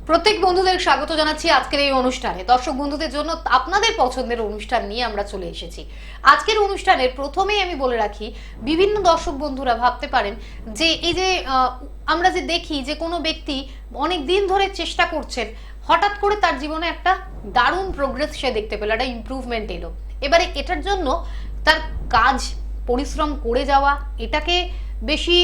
প্রত্যেক বন্ধুদের স্বাগত জানাচ্ছি আজকের এই অনুষ্ঠানে। দর্শক বন্ধুদের জন্য আপনাদের পছন্দের অনুষ্ঠান নিয়ে আমরা চলে এসেছি। আজকের অনুষ্ঠানের প্রথমেই আমি বলে রাখি, বিভিন্ন দর্শক বন্ধুরা ভাবতে পারেন যে এই যে আমরা যে দেখি যে কোনো ব্যক্তি অনেক দিন ধরে চেষ্টা করছেন, হঠাৎ করে তার জীবনে একটা দারুণ প্রোগ্রেস সে দেখতে পেল, একটা ইমপ্রুভমেন্ট এলো। এবারে এটার জন্য তার কাজ, পরিশ্রম করে যাওয়া, এটাকে বেশি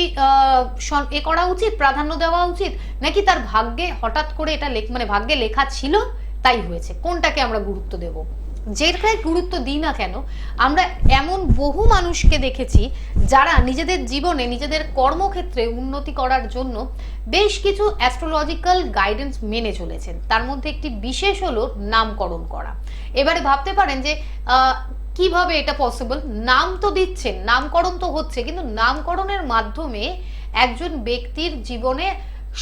করা উচিত, প্রাধান্য দেওয়া উচিত, নাকি তার ভাগ্যে হঠাৎ করে এটা মানে ভাগ্যে লেখা ছিল তাই হয়েছে, কোনটাকে আমরা গুরুত্ব দেব? যেটাই গুরুত্ব দিই না কেন, আমরা এমন বহু মানুষকে দেখেছি যারা নিজেদের জীবনে, নিজেদের কর্মক্ষেত্রে উন্নতি করার জন্য বেশ কিছু অ্যাস্ট্রোলজিক্যাল গাইডেন্স মেনে চলেছেন। তার মধ্যে একটি বিশেষ হলো নামকরণ করা। এবারে ভাবতে পারেন যে কিভাবে এটা পসিবল? নাম তো দিচ্ছেন, নামকরণ তো হচ্ছে, কিন্তু নামকরণের মাধ্যমে একজন ব্যক্তির জীবনে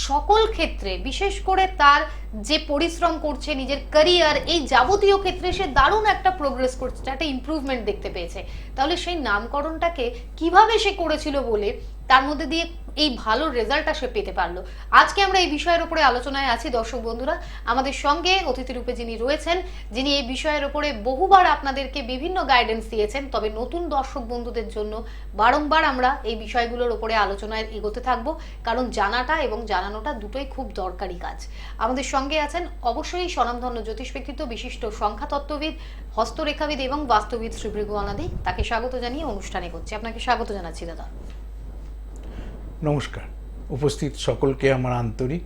সকল ক্ষেত্রে, বিশেষ করে তার যে পরিশ্রম করছে, নিজের ক্যারিয়ার, এই যাবতীয় ক্ষেত্রে সে দারুণ একটা প্রোগ্রেস করছে, একটা ইমপ্রুভমেন্ট দেখতে পেয়েছে। তাহলে সেই নামকরণটাকে কিভাবে সে করেছিল বলে তার মধ্যে দিয়ে এই ভালো রেজাল্টটা সে পেতে পারলো। আজকে আমরা এই বিষয়ের উপরে আলোচনায় আছি দর্শক বন্ধুরা। আমাদের সঙ্গে অতিথি রূপে যিনি রয়েছেন, যিনি এই বিষয়ের উপরে বহুবার আপনাদেরকে বিভিন্ন গাইডেন্স দিয়েছেন, তবে নতুন দর্শক বন্ধুদের জন্য বারংবার আমরা এই বিষয়গুলোর উপরে আলোচনায় এগোতে থাকবো, কারণ জানাটা এবং জানানোটা দুটোই খুব দরকারি কাজ। আমাদের সঙ্গে আছেন অবশ্যই স্বনামধন্য জ্যোতিষ ব্যক্তিত্ব, বিশিষ্ট সংখ্যাতত্ত্ববিদ, হস্তরেখাবিদ এবং বাস্তুবিদ শ্রী ভৃগু অনাদি। তাকে স্বাগত জানিয়ে অনুষ্ঠানে করছি। আপনাকে স্বাগত জানাচ্ছি দাদা। নমস্কার। উপস্থিত সকলকে আমার আন্তরিক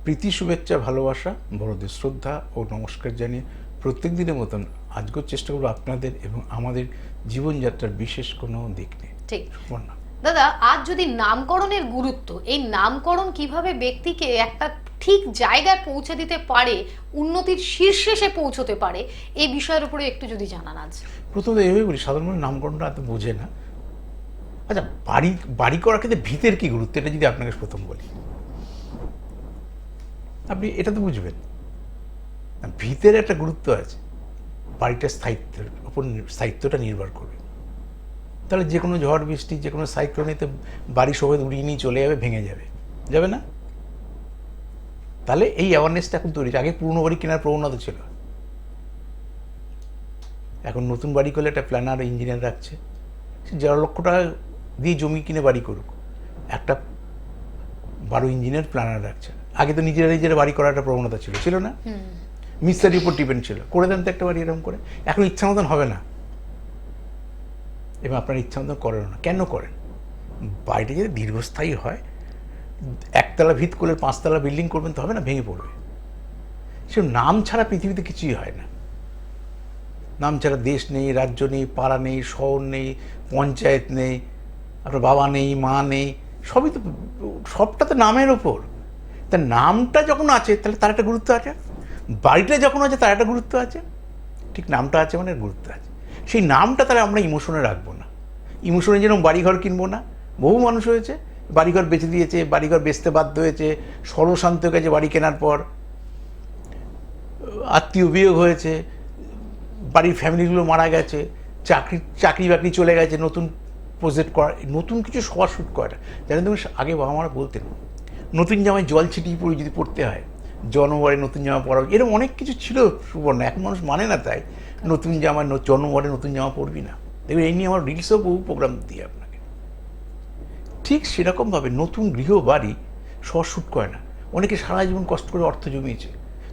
প্রীতি, শুভেচ্ছা, ভালোবাসা, বড়দের শ্রদ্ধা ও নমস্কার জানিয়ে প্রত্যেক দিনের মতন আজকের চেষ্টা করবো আপনাদের এবং আমাদের জীবনযাত্রার বিশেষ কোনো দিক নেই। ঠিক দাদা, আজ যদি নামকরণের গুরুত্ব, এই নামকরণ কিভাবে ব্যক্তিকে একটা ঠিক জায়গায় পৌঁছে দিতে পারে, উন্নতির শীর্ষে সে পৌঁছতে পারে, এই বিষয়ের উপরে একটু যদি জানান। আজ প্রথমত এইভাবে বলি, সাধারণ নামকরণটা এত বোঝে না। আচ্ছা, বাড়ি করার ক্ষেত্রে ভিতের কি গুরুত্ব, এটা যদি আপনাকে প্রথম বলি, আপনি এটা তো বুঝবেন। ভিতের একটা গুরুত্ব আছে, বাড়িটার স্থায়িত্বের উপর স্থায়িত্বটা নির্ভর করবে। তাহলে যে কোনো ঝড় বৃষ্টি, যে কোনো সাইক্লোনেতে বাড়ি সবাই উড়িয়ে নিয়ে চলে যাবে, ভেঙে যাবে না? তাহলে এই অ্যাওয়ারনেসটা এখন তৈরি। আগে পুরনো বাড়ি কেনার প্রবণতা ছিল, এখন নতুন বাড়ি করলে একটা প্ল্যানার, ইঞ্জিনিয়ার রাখছে, সে 11 লক্ষ টাকা দিয়ে জমি কিনে বাড়ি করুক, একটা 12 ইঞ্জিনিয়ার প্ল্যানার রাখছে। আগে তো নিজেরা বাড়ি করার একটা প্রবণতা ছিল না? মিস্ত্রির উপর ডিপেন্ড ছিল, করে দেন তো একটা বাড়ি এরকম করে। এখন ইচ্ছা মতন হবে না, এবং আপনার ইচ্ছা মতন করেন না। কেন করেন? বাড়িটা যদি দীর্ঘস্থায়ী হয়, একতলা ভিত করলে 5 তলা বিল্ডিং করবেন তো হবে না, ভেঙে পড়বে। সে নাম ছাড়া পৃথিবীতে কিছুই হয় না। নাম ছাড়া দেশ নেই, রাজ্য নেই, পাড়া নেই, শহর নেই, পঞ্চায়েত নেই, আপনার বাবা নেই, মা নেই, সবই তো, সবটা তো নামের ওপর। তা নামটা যখন আছে তাহলে তার একটা গুরুত্ব আছে, বাড়িটা যখন আছে তার একটা গুরুত্ব আছে। ঠিক, নামটা আছে মানে গুরুত্ব আছে। সেই নামটা তাহলে আমরা ইমোশনে রাখবো না। ইমোশনে যেরকম বাড়িঘর কিনবো না, বহু মানুষ হয়েছে বাড়িঘর বেচে দিয়েছে, বাড়িঘর বেচতে বাধ্য হয়েছে, সর্বশান্ত হয়ে গেছে বাড়ি কেনার পর, আত্মীয় বিয়োগ হয়েছে, বাড়ির ফ্যামিলিগুলো মারা গেছে, চাকরি বাকরি চলে গেছে, নতুন প্রজেক্ট করা, নতুন কিছু সবার শ্যুট করাটা। জানেন, তুমি আগে বাবা মারা বলতেন নতুন জামায় জল ছিটিয়ে পড়ে যদি পড়তে হয়, জন্মবারে নতুন জামা পরা, এরকম অনেক কিছু ছিল সুবর্ণ। এখন মানুষ মানে না, তাই নতুন জামা, জন্মবারে নতুন জামা পরবি না। দেখবেন এই নিয়ে আমার রিলসও বহু প্রোগ্রাম দিই আপনাকে। ঠিক সেরকমভাবে নতুন গৃহ বাড়ি সবার শ্যুট করে না। অনেকে সারা জীবন কষ্ট করে অর্থ জমিয়েছে,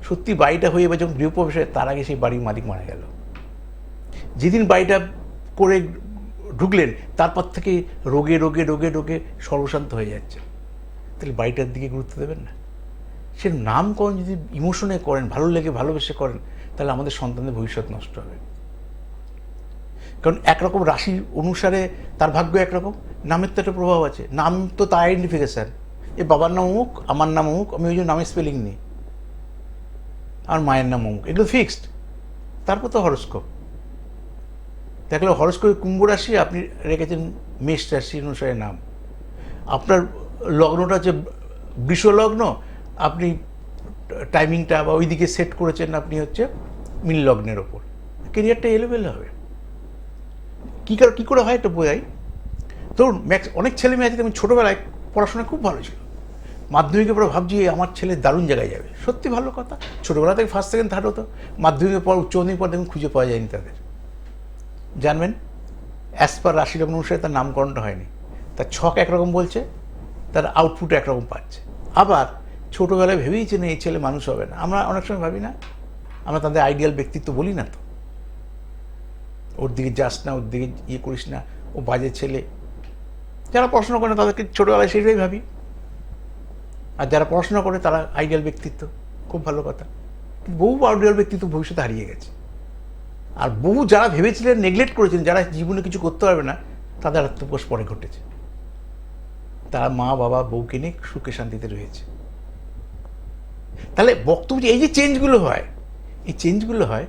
সত্যি বাড়িটা হয়ে এবার যখন গৃহপ্রবেশ হয় তার আগে সেই বাড়ির মালিক মারা গেল। যেদিন বাড়িটা করে ঢুকলেন তারপর থেকে রোগে রোগে রোগে রোগে সর্বশান্ত হয়ে যাচ্ছে। তাহলে বাড়িটার দিকে গুরুত্ব দেবেন না? সে নামকরণ যদি ইমোশনে করেন, ভালো লেগে ভালোবেসে করেন, তাহলে আমাদের সন্তানদের ভবিষ্যৎ নষ্ট হবে। কারণ একরকম রাশি অনুসারে তার ভাগ্য একরকম, নামের তো একটা প্রভাব আছে। নাম তো তার আইডেন্টিফিকেশান। এ বাবার নাম অমুক, আমার নাম অমুক, আমি ওই জন্য নামের স্পেলিং নিই, আমার মায়ের নাম অমুক, এগুলো ফিক্সড। তারপর তো হরস্কোপ দেখলে, হরস্কোপে কুম্ভ রাশি, আপনি রেখেছেন মেষ রাশি অনুসারে নাম। আপনার লগ্নটা হচ্ছে বৃষ লগ্ন, আপনি টাইমিংটা বা ওই দিকে সেট করেছেন, আপনি হচ্ছে মীন লগ্নের ওপর, কেরিয়ারটা এলোমেলো হবে। কী করে হয় এটা বোঝাই। ধরুন অনেক ছেলে মেয়ে আছে, আমি ছোটোবেলায় পড়াশোনা খুব ভালো ছিল, মাধ্যমিকের পরে ভাবছি আমার ছেলে দারুণ জায়গায় যাবে, সত্যি ভালো কথা। ছোটোবেলা থেকে ফার্স্ট সেকেন্ড থার্ড হতো, মাধ্যমিকের পর উচ্চ মাধ্যমিক পর দেখুন খুঁজে পাওয়া যায়নি তাদের। জানবেন অ্যাজ পার রাশি লগ্ন অনুসারে তার নামকরণটা হয়নি, তার ছক একরকম বলছে, তার আউটপুট একরকম পাচ্ছে। আবার ছোটোবেলায় ভেবেইছে না এই ছেলে মানুষ হবে না। আমরা অনেক সময় ভাবি না, আমরা তাদের আইডিয়াল ব্যক্তিত্ব বলি না তো, ওর দিকে যাস না, ওর দিকে ইয়ে করিস না, ও বাজে ছেলে। যারা পড়াশোনা করে তাদেরকে ছোটোবেলায় সেটাই ভাবি, আর যারা পড়াশোনা করে তারা আইডিয়াল ব্যক্তিত্ব, খুব ভালো কথা। বহু আইডিয়াল ব্যক্তিত্ব ভবিষ্যতে হারিয়ে গেছে। আর বহু যারা ভেবেছিলেন, নেগলেক্ট করেছেন, যারা জীবনে কিছু করতে পারবে না, তাদের আত্মপ্রকাশ পরে ঘটেছে। তারা মা বাবা বউকে নিয়ে সুখে শান্তিতে রয়েছে। তাহলে বক্তব্য এই যে চেঞ্জগুলো হয়, এই চেঞ্জগুলো হয়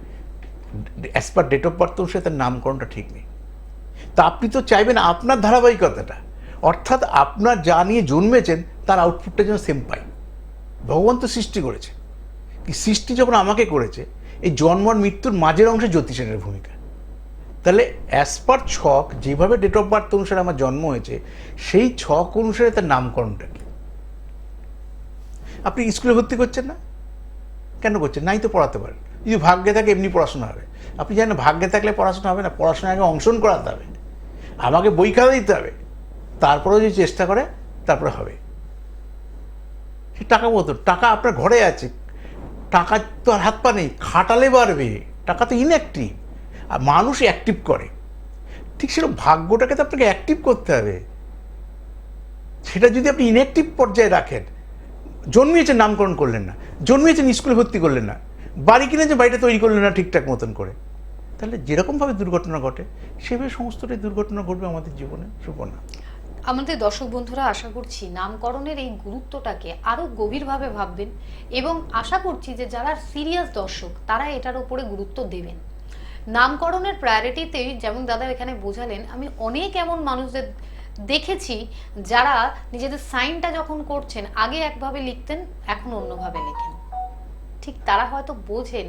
as per date of birth অনুসারে তার নামকরণটা ঠিক নেই। তা আপনি তো চাইবেন আপনার ধারাবাহিকতাটা, অর্থাৎ আপনার যা নিয়ে জন্মেছেন তার আউটপুটটা যেন সেম পাই। ভগবান তো সৃষ্টি করেছে, এই সৃষ্টি যখন আমাকে করেছে, এই জন্ম আর মৃত্যুর মাঝের অংশে জ্যোতিষের ভূমিকা। তাহলে অ্যাজ পার ছক যেভাবে ডেট অফ বার্থ অনুসারে আমার জন্ম হয়েছে, সেই ছক অনুসারে তার নামকরণটা কি। আপনি স্কুলে ভর্তি করছেন না কেন করছেন? নাই তো পড়াতে পারেন। যদি ভাগ্যে থাকে এমনি পড়াশোনা হবে। আপনি জানেন ভাগ্যে থাকলে পড়াশোনা হবে না, পড়াশোনা আগে অংশগ্রহণ করাতে হবে, আমাকে বই খাতা দিতে হবে, তারপরেও যদি চেষ্টা করে তারপরে হবে। সে টাকা মতো টাকা আপনার ঘরে আছে, টাকা তো আর হাত পা নেই, খাটালে বাড়বে। টাকা তো ইনঅ্যাক্টিভ, আর মানুষ অ্যাক্টিভ করে। ঠিক সেরকম ভাগ্যটাকে তো আপনাকে অ্যাক্টিভ করতে হবে। সেটা যদি আপনি ইনঅ্যাক্টিভ পর্যায়ে রাখেন, জন্মিয়েছেন নামকরণ করলেন না, জন্মিয়েছেন স্কুলে ভর্তি করলেন না, বাড়ি কিনেছে বাড়িটা তৈরি করলেন না ঠিকঠাক মতন করে, তাহলে যেরকমভাবে দুর্ঘটনা ঘটে সেভাবে সমস্তটাই দুর্ঘটনা ঘটবে আমাদের জীবনে। সুপর্ণা, আমাদের দর্শক বন্ধুরা আশা করছি নামকরণের এই গুরুত্বটাকে আরো গভীরভাবে ভাববেন, এবং আশা করছি যে যারা সিরিয়াস দর্শক তারা এটার উপরে গুরুত্ব দেবেন। নামকরণের প্রায়োরিটিতে যেমন দাদা এখানে বোঝালেন, আমি অনেক এমন মানুষদের দেখেছি যারা নিজেদের সাইনটা যখন করছেন আগে একভাবে লিখতেন, এখন অন্যভাবে লেখেন। ঠিক তারা হয়তো বোঝেন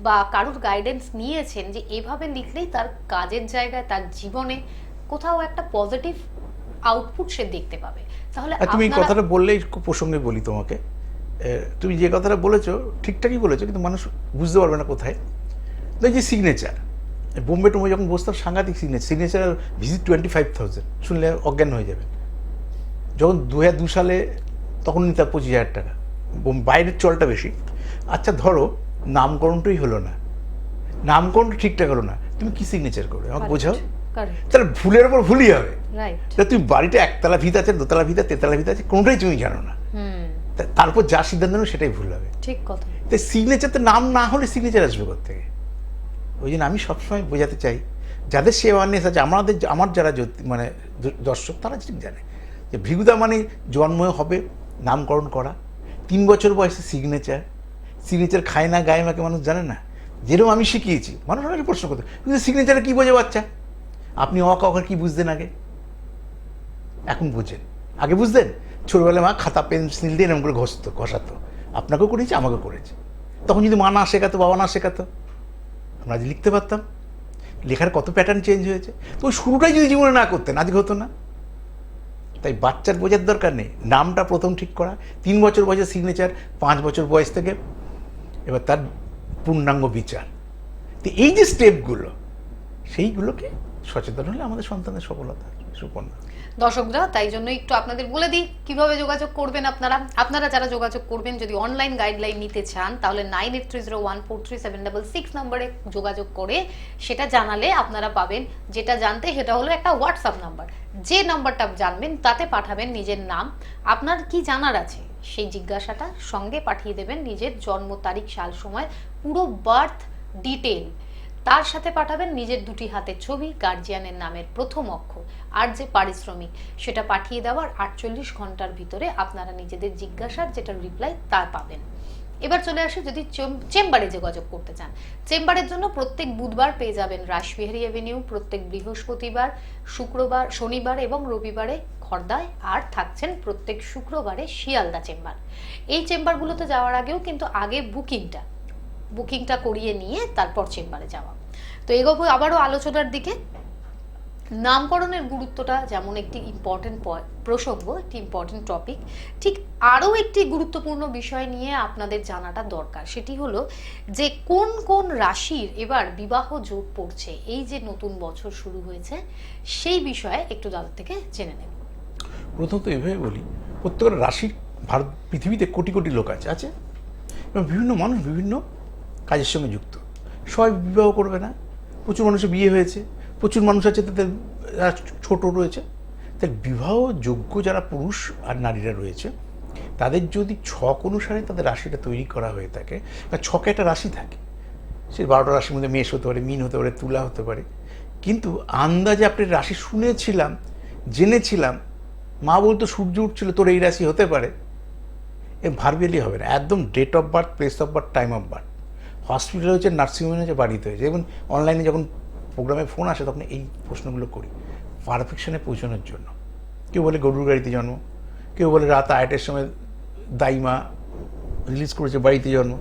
বা কারুর গাইডেন্স নিয়েছেন যে এভাবে লিখলেই তার কাজের জায়গায়, তার জীবনে কোথাও একটা পজিটিভ আউটপুট সে দেখতে পাবে। তাহলে তুমি এই কথাটা বললেই খুব প্রসঙ্গে বলি তোমাকে। তুমি যে কথাটা বলেছো ঠিকঠাকই বলেছো, কিন্তু মানুষ বুঝতে পারবে না কোথায়। এই যে সিগনেচার, বোম্বে টোম্বে যখন বসতাম সাংঘাতিক সিগনেচার ভিজিট 25,000, শুনলে অজ্ঞান হয়ে যাবে। যখন 2002 সালে তখন নিতাম 25,000 টাকা, বাইরের চলটা বেশি। আচ্ছা ধরো নামকরণটাই হলো না, নামকরণটা ঠিকঠাক হলো না, তুমি কি সিগনেচার করবে আমাকে বোঝাও। তাহলে ভুলের উপর ভুলই হবে। তুমি বাড়িটা একতলা ভিত আছে, দোতলা ভিত আছে, তেতলা ভিত আছে, কোনোটাই তুমি জানো না, তারপর যা সিদ্ধান্ত নেবে সেটাই ভুল হবে। ঠিক কথা। তাই সিগনেচার তো নাম না হলে সিগনেচার আসবে কোত্থেকে? ওই জন্য আমি সবসময় বোঝাতে চাই, যাদের সে অ্যাওয়ারনেস আছে, আমার যারা মানে দর্শক তারা ঠিক জানে যে ভৃগুদা মানে জন্ম হবে, নামকরণ করা, 3 বছর বয়সে সিগনেচার খায় না গায়ে মাকে মানুষ জানে না। যেরকম আমি শিখিয়েছি, মানুষ অনেকে প্রশ্ন করতে, কিন্তু সিগনেচারে কী বোঝে বাচ্চা? আপনি অকার কি বুঝতেন আগে? এখন বুঝেন, আগে বুঝতেন? ছোটবেলায় মা খাতা পেন্সিল দিয়ে এরকম করে ঘষাতো, আপনাকেও করেছে আমাকেও করেছে। তখন যদি মা না শেখাতো, বাবা না শেখাতো, আমরা আজ লিখতে পারতাম। লেখার কত প্যাটার্ন চেঞ্জ হয়েছে। তো ওই শুরুটাই যদি জীবনে না করতেন আজকে হতো না। তাই বাচ্চার বোঝার দরকার নেই, নামটা প্রথম ঠিক করা, 3 বছর বয়সে সিগনেচার, 5 বছর বয়স থেকে এবার তার পূর্ণাঙ্গ বিচার। তো এই যে স্টেপগুলো, সেইগুলোকে সচেতন হলে আমাদের সন্তানের সফলতা। সুপর্ণা, দর্শকরা তাই জন্য একটু আপনাদের বলে দিই কিভাবে যোগাযোগ করবেন। আপনারা যারা যোগাযোগ করবেন, যদি অনলাইন গাইডলাইন নিতে চান, তাহলে 9830143766 নম্বরে যোগাযোগ করে সেটা জানালে আপনারা পাবেন। যেটা জানতে সেটা হলো একটা হোয়াটসঅ্যাপ নাম্বার, যে নাম্বারটা জানবেন তাতে পাঠাবেন নিজের নাম, আপনার কি জানার আছে সেই জিজ্ঞাসাটা, সঙ্গে পাঠিয়ে দেবেন নিজের জন্ম তারিখ, সাল, সময়, পুরো বার্থ ডিটেল। তার সাথে পাঠাবেন নিজের 2টি হাতের ছবি, গার্জিয়ানের নামের প্রথম অক্ষর, আর যে পারিশ্রমিক সেটা পাঠিয়ে দেওয়ার 48 ঘন্টার ভিতরে আপনারা নিজেদের জিজ্ঞাসার যেটা রিপ্লাই তা পাবেন। এবার চলে আসে যদি চেম্বারে যোগাযোগ করতে চান। চেম্বারের জন্য প্রত্যেক বুধবার পেয়ে যাবেন রাসবিহারী এভিনিউ, প্রত্যেক বৃহস্পতিবার, শুক্রবার, শনিবার এবং রবিবারে খড়দায়, আর থাকছেন প্রত্যেক শুক্রবারে শিয়ালদা চেম্বার। এই চেম্বারগুলোতে যাওয়ার আগেও কিন্তু আগে বুকিংটা করিয়ে নিয়ে তারপর চেম্বারে যাওয়া। তো এগোবো আবারও আলোচনার দিকে। নামকরণের গুরুত্বটা যেমন একটি ইম্পর্টেন্ট প্রসঙ্গ, একটি ইম্পর্টেন্ট টপিক, ঠিক আরও একটি গুরুত্বপূর্ণ বিষয় নিয়ে আপনাদের জানাটা দরকার। সেটি হলো যে কোন কোন রাশির এবার বিবাহ যোগ পড়ছে, এই যে নতুন বছর শুরু হয়েছে সেই বিষয়ে একটু তাদের থেকে জেনে নেব। প্রথমত এভাবে বলি, প্রত্যেকটা রাশির ভারত পৃথিবীতে কোটি কোটি লোক আছে এবং বিভিন্ন মানুষ বিভিন্ন কাজের সঙ্গে যুক্ত। সবাই বিবাহ করবে না, প্রচুর মানুষের বিয়ে হয়েছে, প্রচুর মানুষ আছে তাদের ছোট রয়েছে। তাই বিবাহ যোগ্য যারা পুরুষ আর নারীরা রয়েছে তাদের যদি ছক অনুসারে তাদের রাশিটা তৈরি করা হয়ে থাকে, বা ছকে একটা রাশি থাকে, সে 12টা রাশির মধ্যে মেষ হতে পারে, মিন হতে পারে, তুলা হতে পারে, কিন্তু আন্দাজে আপনি রাশি শুনেছিলাম, জেনেছিলাম, মা বলতো সূর্য উঠছিল তোর এই রাশি হতে পারে, এ ভার্বেলি হবে না, একদম date of birth, place of birth, time of birth, hospital হচ্ছে, নার্সিংহোমে হচ্ছে, বাড়িতে হয়েছে। যেমন অনলাইনে যখন প্রোগ্রামে ফোন আসে তখন এই প্রশ্নগুলো করি পারফেকশনে পৌঁছানোর জন্য। কেউ বলে গরুর গাড়িতে জন্ম, কেউ বলে রাত 8টার সময় দাইমা রিলিজ করেছে বাড়িতে জন্ম।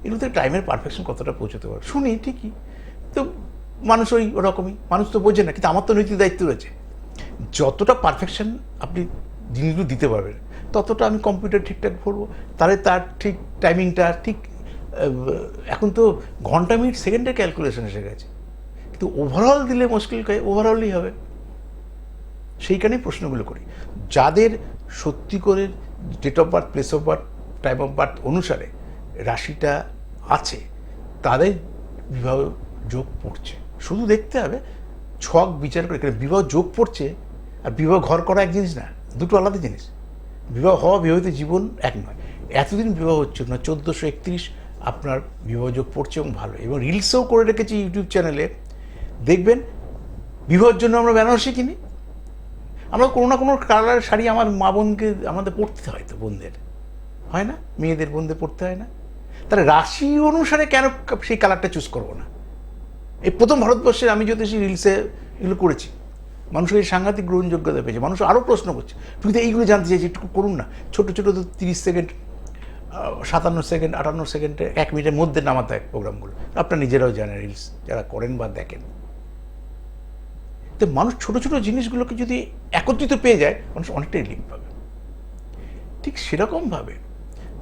এগুলোতে টাইমের পারফেকশন কতটা পৌঁছতে পারে শুনি ঠিকই, তো মানুষ ওরকমই, মানুষ তো বোঝে না, কিন্তু আমার তো নৈতিক দায়িত্ব রয়েছে। যতটা পারফেকশন আপনি জিনিসগুলো দিতে পারবেন ততটা আমি কম্পিউটার ঠিকঠাক করবো, তাহলে তার ঠিক টাইমিংটা ঠিক। এখন তো ঘন্টা মিনিট সেকেন্ডের ক্যালকুলেশন এসে গেছে, কিন্তু ওভারঅল দিলে মুশকিল, ওভারঅলই হবে। সেইখানেই প্রশ্নগুলো করি। যাদের সত্যি করে date of birth, place of birth, time of birth অনুসারে রাশিটা আছে তাদের বিবাহ যোগ পড়ছে। শুধু দেখতে হবে ছক বিচার করে, বিবাহ যোগ পড়ছে আর বিবাহ ঘর করা এক জিনিস না, দুটো আলাদা জিনিস। বিবাহ হওয়া, বিবাহিত জীবন এক নয়। এতদিন বিবাহ হচ্ছে না, 1431 আপনার বিবাহ যোগ পড়ছে এবং ভালো। এবং রিলসও করে রেখেছি ইউটিউব চ্যানেলে, দেখবেন বিবাহের জন্য আমরা বেনারসি কিনি, আমরা কোনো না কোনো কালারের শাড়ি আমার মা বোনকে আমাদের পরতে হয়, তো বোনদের হয় না, মেয়েদের বোনদের পরতে হয় না, তাহলে রাশি অনুসারে কেন সেই কালারটা চুজ করবো না? এই প্রথম ভারতবর্ষে আমি জ্যোতিষী রিলসে এগুলো করেছি, মানুষের এই সাংঘাতিক গ্রহণযোগ্যতা পেয়েছে। মানুষ আরও প্রশ্ন করছে, তুমি তো এইগুলো জানতে চাইছি, একটু করুন না। ছোটো ছোটো তো 30 সেকেন্ড, 57 সেকেন্ড, 58 সেকেন্ডে, 1 মিনিটের মধ্যে নামাতে হয় প্রোগ্রামগুলো। আপনারা নিজেরাও জানেন, রিলস যারা করেন বা দেখেন। তো মানুষ ছোটো ছোটো জিনিসগুলোকে যদি একত্রিত পেয়ে যায়, মানুষ অনেকটাই রিলিফ পাবে। ঠিক সেরকমভাবে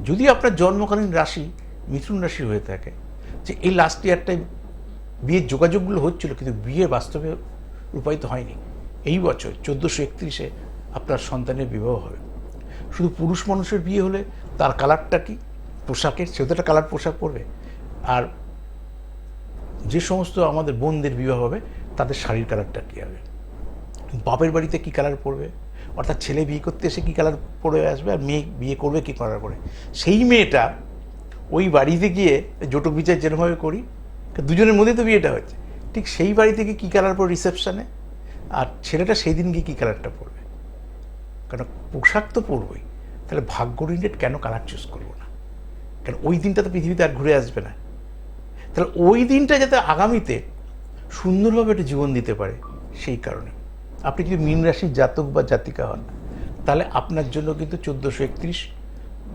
যদি আপনার জন্মকালীন রাশি মিথুন রাশি হয়ে থাকে, যে এই লাস্ট ইয়ারটায় বিয়ের যোগাযোগগুলো হচ্ছিল কিন্তু বিয়ে বাস্তবে রূপায়িত হয়নি, এই বছর 1431-এ আপনার সন্তানের বিবাহ হবে। শুধু পুরুষ মানুষের বিয়ে হলে তার কালারটা কি, পোশাকের, সেও তো একটা কালার পোশাক পরবে। আর যে সমস্ত আমাদের বোনদের বিবাহ হবে তাদের শাড়ির কালারটা কী হবে, বাপের বাড়িতে কী কালার পরবে, অর্থাৎ ছেলে বিয়ে করতে এসে কী কালার পরে আসবে, আর মেয়ে বিয়ে করবে কী কালার পরে। সেই মেয়েটা ওই বাড়িতে গিয়ে জটক বিচার যেরকমভাবে করি, দুজনের মধ্যে তো বিয়েটা হচ্ছে, ঠিক সেই বাড়ি থেকে কী কালার পরে রিসেপশানে, আর ছেলেটা সেই দিন গিয়ে কী কালারটা পরবে। কারণ পোশাক তো পরবই, তাহলে ভাগ্য রিলেটেড কেন কালার চুজ করবো না? কারণ ওই দিনটা তো পৃথিবীতে আর ঘুরে আসবে না। তাহলে ওই দিনটা যাতে আগামীতে সুন্দরভাবে একটা জীবন দিতে পারে, সেই কারণে আপনি যদি মীন রাশির জাতক বা জাতিকা হন, তাহলে আপনার জন্য কিন্তু 1431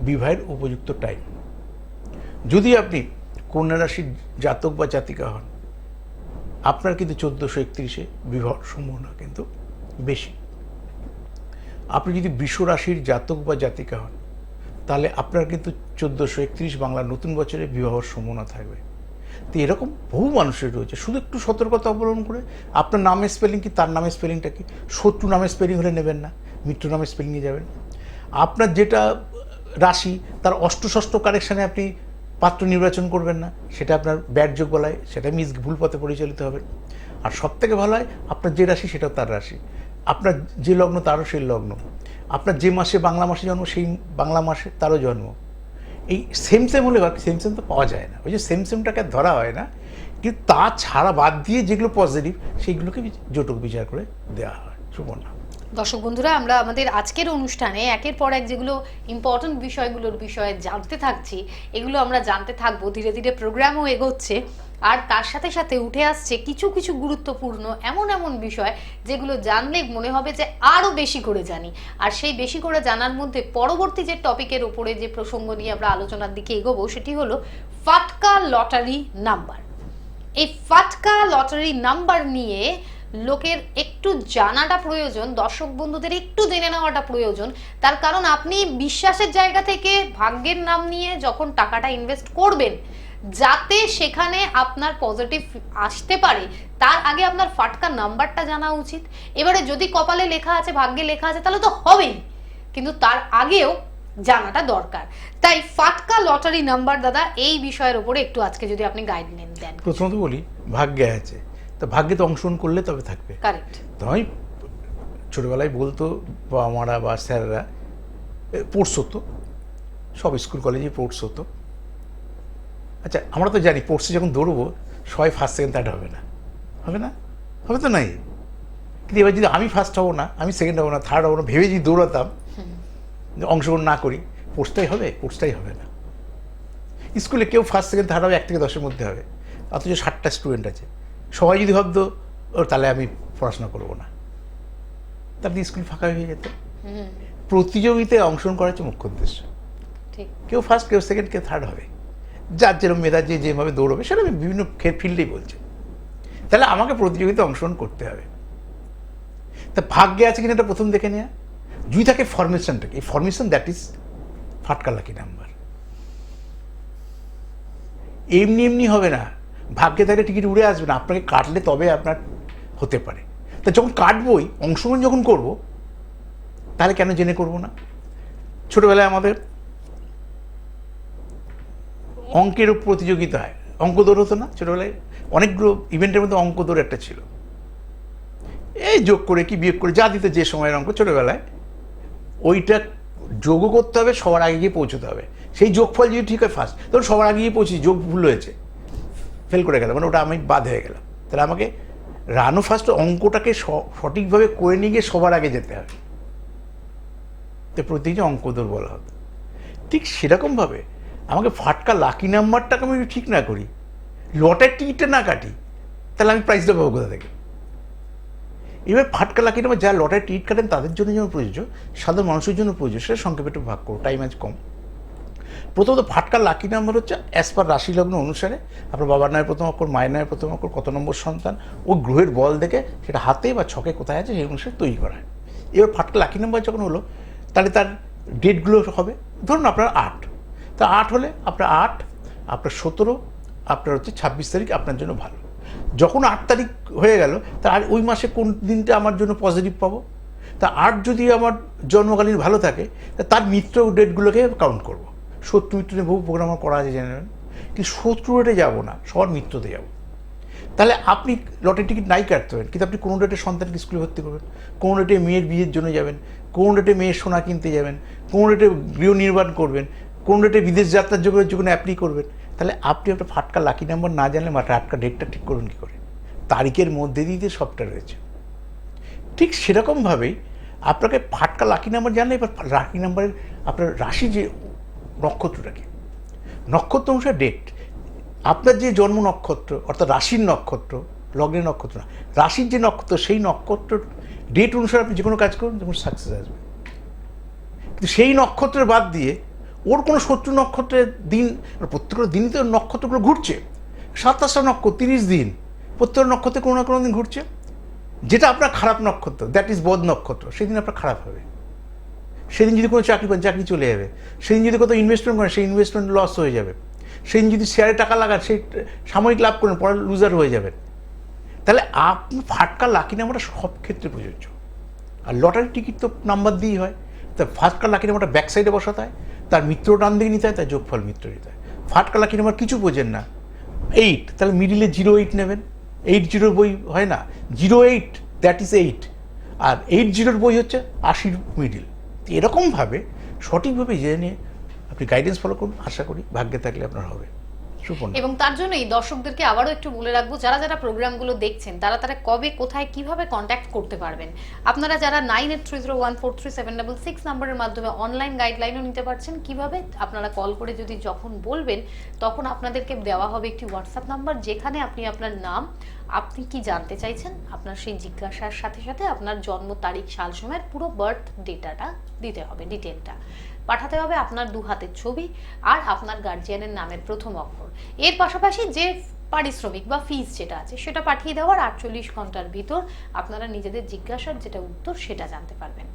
বিবাহের উপযুক্ত টাইম। যদি আপনি কন্যা রাশির জাতক বা জাতিকা হন, আপনার কিন্তু 1431-এ বিবাহের সম্ভাবনা কিন্তু বেশি। আপনি যদি বৃষ রাশির জাতক বা জাতিকা হন, তাহলে আপনার কিন্তু 1431 বাংলার নতুন বছরে বিবাহের সম্ভাবনা থাকবে। তো এরকম বহু মানুষের রয়েছে, শুধু একটু সতর্কতা অবলম্বন করে আপনার নামের স্পেলিং কি, তার নামের স্পেলিংটা কি। শত্রু নামের স্পেলিং হলে নেবেন না, মিত্র নামের স্পেলিং নিয়ে যাবেন। আপনার যেটা রাশি তার অষ্ট ষষ্ঠ কারেকশানে আপনি পাত্র নির্বাচন করবেন না, সেটা আপনার ব্যাড যোগ বলায়, সেটা ভুল পথে পরিচালিত হবে। আর সব থেকে ভালো হয় আপনার যে রাশি সেটাও তার রাশি, আপনার যে লগ্ন তারও সেই লগ্ন, আপনার যে মাসে বাংলা মাসে জন্ম সেই বাংলা মাসে তারও জন্ম। এই সেম হলে সেম তো পাওয়া যায় না, ওই যে সেমটাকে ধরা হয় না, কিন্তু তা ছাড়া বাদ দিয়ে যেগুলো পজিটিভ সেইগুলোকে জটক বিচার করে দেওয়া হয়। সুবর্ণা, দর্শক বন্ধুরা, আমরা আমাদের আজকের অনুষ্ঠানে একের পর এক যেগুলো ইম্পর্টেন্ট বিষয়গুলোর বিষয়ে জানতে থাকছি, এগুলো আমরা জানতে থাকবো। ধীরে ধীরে প্রোগ্রামও এগোচ্ছে, আর তার সাথে সাথে উঠে আসছে কিছু কিছু গুরুত্বপূর্ণ এমন বিষয় যেগুলো জানলে মনে হবে যে আরও বেশি করে জানি। আর সেই বেশি করে জানার মধ্যে পরবর্তী যে টপিকের উপরে যে প্রসঙ্গ নিয়ে আমরা আলোচনার দিকে এগোবো, সেটি হলো ফাটকা লটারি নাম্বার। এই ফাটকা লটারি নাম্বার নিয়ে লোকের একটু জানাটা প্রয়োজন, দর্শক বন্ধুদের একটু জেনে নেওয়াটা প্রয়োজন। তার কারণ আপনি বিশ্বাসের জায়গা থেকে ভাগ্যের নাম নিয়ে যখন টাকাটা ইনভেস্ট করবেন, যাতে সেখানে আপনার পজিটিভ আসতে পারে তার আগে আপনার ফাটকা নাম্বারটা জানা উচিত। এবারে যদি কপালে লেখা আছে, ভাগ্যে লেখা আছে, তাহলে তো হবেই, কিন্তু তার আগেও জানাটা দরকার। তাই ফাটকা লটারি নাম্বার দাদা, এই বিষয়ের উপরে একটু আজকে যদি আপনি গাইডলাইন দেন। প্রথমত বলি, ভাগ্যে আছে, তো ভাগ্যে তো অংশগ্রহণ করলে তবে থাকবে। কারেক্ট। তো আমি ছোটোবেলায় বলতো বাবা মারা বা স্যাররা, স্পোর্টস হতো, সব স্কুল কলেজে স্পোর্টস হতো। আচ্ছা, আমরা তো জানি স্পোর্টসে যখন দৌড়বো সবাই ফার্স্ট সেকেন্ড থার্ড হবে না, হবে না, হবে তো নাই। কিন্তু এবার যদি আমি ফার্স্ট হবো না, আমি সেকেন্ড হবো না, থার্ড হবো না ভেবে যদি দৌড়াতাম, অংশগ্রহণ না করি, স্পোর্টসটাই হবে, স্পোর্টসটাই হবে না। স্কুলে কেউ ফার্স্ট সেকেন্ড থার্ড হবে 1 থেকে 10-এর মধ্যে হবে, অথচ 60টা স্টুডেন্ট আছে। সবাই যদি ভাবতো তাহলে আমি পড়াশোনা করবো না, তারপরে স্কুল ফাঁকা হয়ে যেত। প্রতিযোগিতায় অংশগ্রহণ করা হচ্ছে মুখ্য উদ্দেশ্য। ঠিক। কেউ ফার্স্ট, কেউ সেকেন্ড, কেউ থার্ড হবে, যার যেরকম মেধা, যে যেভাবে দৌড়বে, সেটা আমি বিভিন্ন ফিল্ডেই বলছি। তাহলে আমাকে প্রতিযোগিতায় অংশগ্রহণ করতে হবে। তা ভাগ্যে আছে কিনা এটা প্রথম দেখে নেওয়া। যদি থাকে ফরমেশনটাকে, এই ফরমেশন দ্যাট ইজ ফাটকা লাকি নাম্বার। এমনি এমনি হবে না, ভাগ্যে থাকলে টিকিট উড়ে আসবে না, আপনাকে কাটলে তবে আপনার হতে পারে। তা যখন কাটবই, অংশগ্রহণ যখন করব, তাহলে কেন জেনে করব না? ছোটোবেলায় আমাদের অঙ্কের প্রতিযোগিতা হয়, অঙ্ক দৌড় হতো না ছোটোবেলায়? অনেকগুলো ইভেন্টের মধ্যে অঙ্ক দৌড় একটা ছিল। এই যোগ করে কি বিয়োগ করে যা দিতে, যে সময়ের অঙ্ক ছোটোবেলায়, ওইটা যোগও করতে হবে, সবার আগে গিয়ে পৌঁছতে হবে। সেই যোগফল যদি ঠিক হয় ফার্স্ট, তখন সবার আগে গিয়ে পৌঁছি, যোগ ভুল হয়েছে, ফেল করে গেলাম, মানে ওটা আমি বাদ হয়ে গেলাম। তাহলে আমাকে রানও ফার্স্ট, অঙ্কটাকে সঠিকভাবে করে নিয়ে গিয়ে সবার আগে যেতে হবে। তো প্রত্যেকটা অঙ্ক দৌড় বলা হতো। ঠিক সেরকমভাবে আমাকে ফাটকা লাকি নাম্বারটাকে আমি ঠিক না করি, লটের টিকিটটা না কাটি, তাহলে আমি প্রাইজটা পাবো কোথা থেকে? এবার ফাটকা লাকি নাম্বার যারা লটারির টিকিট কাটেন তাদের জন্য যেমন প্রযোজ্য, সাধারণ মানুষের জন্য প্রযোজ্য, সেটা সংক্ষেপে একটু ভাগ করো, টাইম আজ কম। প্রথমত ফাটকা লাকি নাম্বার হচ্ছে অ্যাজ পার রাশি লগ্ন অনুসারে আপনার বাবার নামের প্রথম অক্ষর, মায়ের নামের প্রথম অক্ষর, কত নম্বর সন্তান, ওই গ্রহের বল দেখে সেটা হাতে বা ছকে কোথায় আছে সেই অনুসারে তৈরি করা হয়। এবার ফাটকা লাকি নাম্বার যখন হলো, তাহলে তার ডেটগুলো হবে, ধরুন আপনার 8, তা 8 হলে আপনার 8, আপনার 17, আপনার হচ্ছে 26 তারিখ আপনার জন্য ভালো। যখন 8 তারিখ হয়ে গেল, তার ওই মাসে কোন দিনটা আমার জন্য পজিটিভ পাবো? তা 8 যদি আমার জন্মকালীন ভালো থাকে, তার মিত্র ডেটগুলোকে কাউন্ট করবো। শত্রু মিত্র নিয়ে বহু প্রোগ্রাম করা আছে, জেনে নেবেন। কিন্তু শত্রু ডেটে যাবো না, সবার মিত্রতে যাবো। তাহলে আপনি লটারি টিকিট নাই কাটতে পারেন, কিন্তু আপনি কোনো ডেটে সন্তানকে স্কুলে ভর্তি করবেন, কোনো ডেটে মেয়ের বিয়ের জন্য যাবেন, কোনো ডেটে মেয়ের সোনা কিনতে যাবেন, কোনো ডেটে গৃহ নির্মাণ করবেন, কোন ডেটে বিদেশ যাত্রার জন্য অ্যাপ্লাই করবেন। তাহলে আপনি একটা ফাটকা লাকি নাম্বার না জানলে ফাটকা ডেটটা ঠিক করুন কী করে? তারিখের মধ্যে দিয়ে সবটা রয়েছে। ঠিক সেরকমভাবেই আপনাকে ফাটকা লাকি নাম্বার জানলে এবার লাকি নাম্বারের আপনার রাশি, যে নক্ষত্রটাকে, নক্ষত্র অনুসারে ডেট, আপনার যে জন্ম নক্ষত্র অর্থাৎ রাশির নক্ষত্র, লগ্নের নক্ষত্র না, রাশির যে নক্ষত্র, সেই নক্ষত্র ডেট অনুসারে আপনি যে কোনো কাজ করুন, যেমন সাকসেস আসবে। কিন্তু সেই নক্ষত্রের বাদ দিয়ে ওর কোনো শত্রু নক্ষত্রের দিন, প্রত্যেকটা দিনই তো নক্ষত্রগুলো ঘুরছে, 27টা নক্ষত্র, 30 দিন, প্রত্যেক নক্ষত্রে কোনো না কোনো দিন ঘুরছে। যেটা আপনার খারাপ নক্ষত্র, দ্যাট ইজ বদ নক্ষত্র, সেদিন আপনার খারাপ হবে। সেদিন যদি কোনো চাকরি পান, চাকরি চলে যাবে। সেদিন যদি কোথাও ইনভেস্টমেন্ট করেন, সেই ইনভেস্টমেন্ট লস হয়ে যাবে। সেদিন যদি শেয়ারে টাকা লাগান, সেই সাময়িক লাভ করেন, পরে লুজার হয়ে যাবেন। তাহলে আপনি ফাটকা লাকি নাম্বারটা সব ক্ষেত্রে প্রযোজ্য। আর লটারির টিকিট তো নাম্বার দিয়েই হয়, তা ফাটকা লাকি নাম্বারটা ব্যাক সাইডে বসাতে হয়, তার মিত্র ডান দিকে নিতে হয়, তার যোগফল মিত্র নিতে হয়। ফাটকা লাকি নাম্বার কিছু বোঝেন না, 8, তাহলে মিডিলে 08 নেবেন। 80 বই হয় না, 08 দ্যাট ইজ 8, আর 80 বই হচ্ছে 80 মিডিল। এরকমভাবে সঠিকভাবে জেনে আপনি গাইডেন্স ফলো করুন, আশা করি ভাগ্যে থাকলে আপনার হবে। এবং তার জন্যই দর্শকদেরকে আবারও একটু বলে রাখবো, যারা যারা প্রোগ্রামগুলো দেখছেন তারা কবে কোথায় কিভাবে কন্ট্যাক্ট করতে পারবেন। আপনারা যারা 9830143766 নাম্বারের মাধ্যমে অনলাইন গাইডলাইনও নিতে পারছেন। কিভাবে? আপনারা কল করে যদি যখন বলবেন, তখন আপনাদেরকে দেওয়া হবে একটি হোয়াটসঅ্যাপ নাম্বার, যেখানে আপনি আপনার নাম, আপনি কি জানতে চাইছেন, আপনার সেই জিজ্ঞাসার সাথে সাথে আপনার জন্ম তারিখ, সাল সময়ের পুরো বার্থ ডেটাটা দিতে হবে, ডিটেলটা। পাঠাতে হবে আপনার 2 হাতের ছবি আর আপনার গার্জিয়ানের নামের প্রথম অক্ষর। এর পাশাপাশি যে পারিশ্রমিক বা ফিস যেটা আছে সেটা পাঠিয়ে দেওয়ার 48 ঘন্টার ভিতর আপনারা নিজেদের জিজ্ঞাসার যেটা উত্তর সেটা জানতে পারবেন।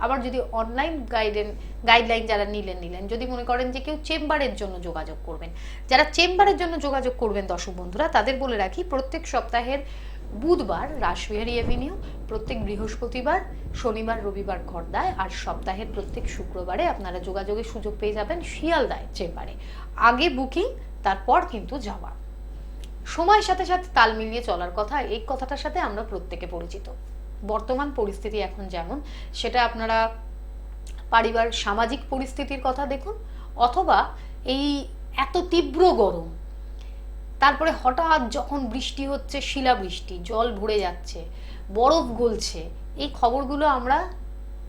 আবার যদি অনলাইন গাইডলাইন যারা নিলেন, যদি মনে করেন যে কেউ চেম্বারের জন্য যোগাযোগ করবেন, যারা চেম্বারের জন্য যোগাযোগ করবেন দর্শক বন্ধুরা, তাদের বলে রাখি প্রত্যেক সপ্তাহের বুধবার রাসবিহারী এভিনিউ, প্রত্যেক বৃহস্পতিবার, শনিবার, রবিবার খড়দায়, আর সপ্তাহের প্রত্যেক শুক্রবারে আপনারা যোগাযোগের সুযোগ পেয়ে যাবেন শিয়ালদায় চেম্বারে। আগে বুকিং, তারপর কিন্তু যাওয়া। সময়ের সাথে সাথে তাল মিলিয়ে চলার কথা, এই কথাটার সাথে আমরা প্রত্যেকে পরিচিত। বর্তমান পরিস্থিতি এখন যেমন, সেটা আপনারা পারিবারিক সামাজিক পরিস্থিতির কথা দেখুন, অথবা এই এত তীব্র গরম, তারপরে হঠাৎ যখন বৃষ্টি হচ্ছে, শিলাবৃষ্টি, জল ভরে যাচ্ছে, বরফ গলছে, এই খবরগুলো আমরা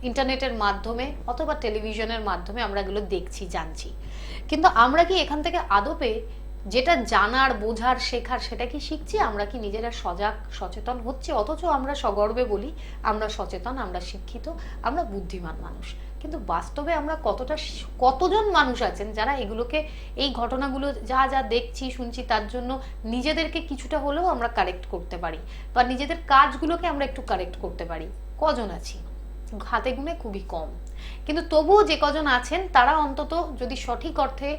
ইন্টারনেটের মাধ্যমে অথবা টেলিভিশনের মাধ্যমে আমরা এগুলো দেখছি, জানছি। কিন্তু আমরা কি এখান থেকে আদপে যেটা জানার, বোঝার, শেখার সেটা কি শিখছি? আমরা কি নিজেরা সজাগ, সচেতন হচ্ছে? অথচ আমরা সগর্বে বলি আমরা সচেতন, আমরা শিক্ষিত, আমরা বুদ্ধিমান মানুষ। কিন্তু বাস্তবে আমরা কতজন মানুষ আছেন যারা এগুলোকে, এই ঘটনাগুলো যা যা দেখছি শুনছি তার জন্য নিজেদেরকে কিছুটা হলেও আমরা কারেক্ট করতে পারি, বা নিজেদের কাজগুলোকে আমরা একটু কারেক্ট করতে পারি? কজন আছি? হাতে গুনে খুবই কম। কিন্তু তবুও যে কজন আছেন তারা অন্তত যদি সঠিক অর্থে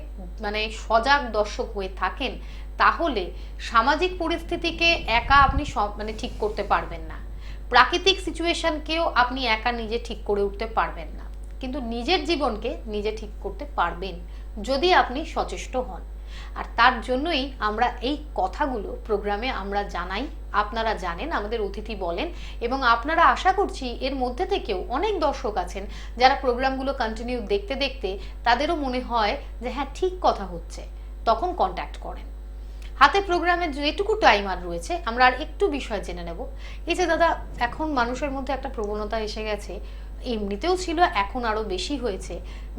মানে সজাগ দর্শক হয়ে থাকেন, তাহলে সামাজিক পরিস্থিতিকে একা আপনি মানে ঠিক করতে পারবেন না, প্রাকৃতিক সিচুয়েশনকেও আপনি একা নিজে ঠিক করে উঠতে পারবেন না, কিন্তু নিজের জীবনকে নিজে ঠিক করতে পারবেন যদি আপনি সচেষ্ট হন। আর তার জন্যই আমরা এই কথাগুলো প্রোগ্রামে আমরা জানাই, আপনারা জানেন, আমাদের অতিথি বলেন, এবং আপনারা আশা করছি এর মধ্যে থেকেও অনেক দর্শক আছেন যারা প্রোগ্রামগুলো কন্টিনিউ দেখতে দেখতে তাদেরও মনে হয় যে হ্যাঁ ঠিক কথা হচ্ছে, তখন কন্ট্যাক্ট করেন। হাতে প্রোগ্রামের যেটুকু টাইম আর রয়েছে আমরা আর একটু বিষয় জেনে নেব। এই যে দাদা, এখন মানুষের মধ্যে একটা প্রবণতা এসে গেছে, এমনিতেও ছিল, এখন আরো বেশি হয়েছে,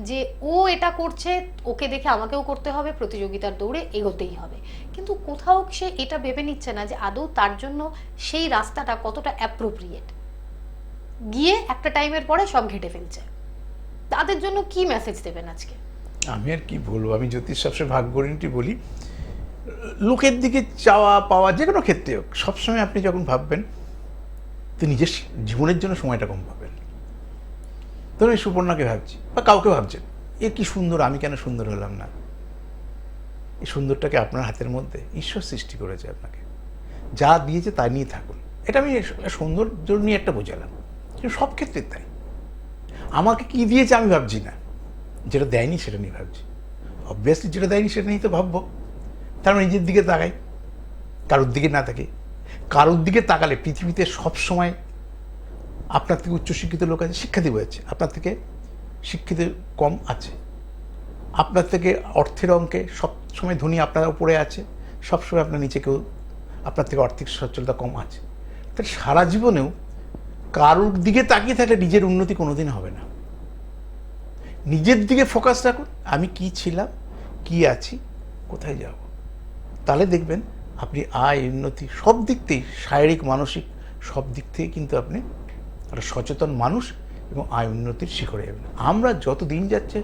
যে ও এটা করছে, ওকে দেখে আমাকেও করতে হবে, প্রতিযোগিতার দৌড়ে এগোতেই হবে। কিন্তু কোথাও সে এটা ভেবে নিচ্ছে না যে আদৌ তার জন্য সেই রাস্তাটা কতটা অ্যাপ্রোপ্রিয়েট, গিয়ে একটা টাইমের পরে সব ঘেটে ফেলছে। তাদের জন্য কি মেসেজ দেবেন আজকে? আমি আর কি বলবো, আমি জ্যোতিষ সবসময় ভাগ্যরিণটি বলি, লোকের দিকে চাওয়া পাওয়া যে কোনো ক্ষেত্রে হোক, সবসময় আপনি যখন ভাববেন তো নিজের জীবনের জন্য সময়টা কম পাবেন। ধরুন এই সুপর্ণাকে ভাবছি বা কাউকে ভাবছেন, এ কি সুন্দর, আমি কেন সুন্দর হলাম না? এই সুন্দরটাকে আপনার হাতের মধ্যে ঈশ্বর সৃষ্টি করেছে, আপনাকে যা দিয়েছে তা নিয়ে থাকুন। এটা আমি সৌন্দর্য নিয়ে একটা বোঝালাম, কিন্তু সব ক্ষেত্রে তাই। আমাকে কি দিয়েছে আমি ভাবছি না, যেটা দেয়নি সেটা নিয়ে ভাবছি। অবভিয়াসলি যেটা দেয়নি সেটা নিয়ে তো ভাববো। তার মানে নিজের দিকে তাকাই, কারোর দিকে না তাকে। কারোর দিকে তাকালে পৃথিবীতে সবসময় আপনার থেকে উচ্চশিক্ষিত লোক আছে, শিক্ষার্থী আছে, আপনার থেকে শিক্ষিত কম আছে, আপনার থেকে অর্থের অঙ্কে সবসময় ধনী আপনার উপরে আছে, সবসময় আপনার নিচে কেউ আপনার থেকে আর্থিক সচ্ছলতা কম আছে। তাহলে সারা জীবনেও কারোর দিকে তাকিয়ে থাকলে নিজের উন্নতি কোনোদিন হবে না। নিজের দিকে ফোকাস রাখুন, আমি কি ছিলাম, কি আছি, কোথায় যাব। তাহলে দেখবেন আপনি আয়, উন্নতি সব দিক থেকেই, শারীরিক মানসিক সব দিক থেকে কিন্তু আপনি একটা সচেতন মানুষ এবং আয় উন্নতির শিখরে যাবেন। আমরা যত দিন যাচ্ছে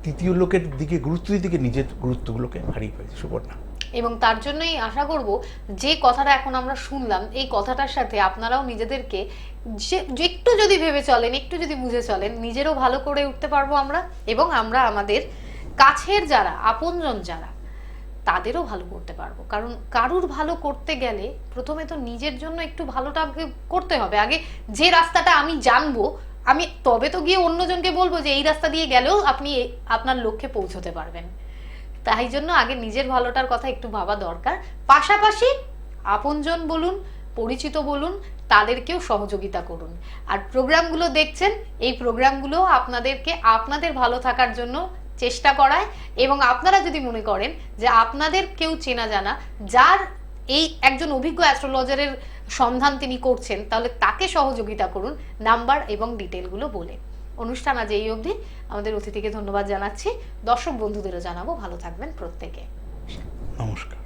তৃতীয় লোকের দিকে গুরুত্বের দিকে নিজের গুরুত্বগুলোকে হারিয়ে ফেলছি সুপর্ণা। এবং তার জন্যই আশা করব যে কথাটা এখন আমরা শুনলাম, এই কথাটার সাথে আপনারাও নিজেদেরকে যে একটু যদি ভেবে চলেন, একটু যদি বুঝে চলেন, নিজেরও ভালো করে উঠতে পারবো আমরা, এবং আমরা আমাদের কাছের যারা আপনজন যারা তাদেরও ভালো করতে পারবো। কারণ কারুর ভালো করতে গেলে প্রথমে তো নিজের জন্য একটু ভালোটা করতে হবে। আগে যে রাস্তাটা আমি জানবো, আমি তবে তো গিয়ে অন্যজনকে বলবো যে এই রাস্তা দিয়ে গেলেও আপনি আপনার লক্ষ্যে পৌঁছতে পারবেন। তাই জন্য আগে নিজের ভালোটার কথা একটু ভাবা দরকার। পাশাপাশি আপনজন বলুন, পরিচিত বলুন, তাদেরকেও সহযোগিতা করুন। আর প্রোগ্রামগুলো দেখছেন, এই প্রোগ্রামগুলো আপনাদেরকে আপনাদের ভালো থাকার জন্য চেষ্টা করায়। এবং আপনারা যদি মনে করেন যে আপনাদের কেউ চেনা জানা যার এই একজন অভিজ্ঞ অ্যাস্ট্রোলজারের সন্ধান তিনি করছেন, তাহলে তাকে সহযোগিতা করুন নাম্বার এবং ডিটেলগুলো বলে। অনুষ্ঠান আজ এই অবধি। আমাদের অতিথিকে ধন্যবাদ জানাচ্ছি, দর্শক বন্ধুদেরও জানাবো ভালো থাকবেন প্রত্যেকে। নমস্কার।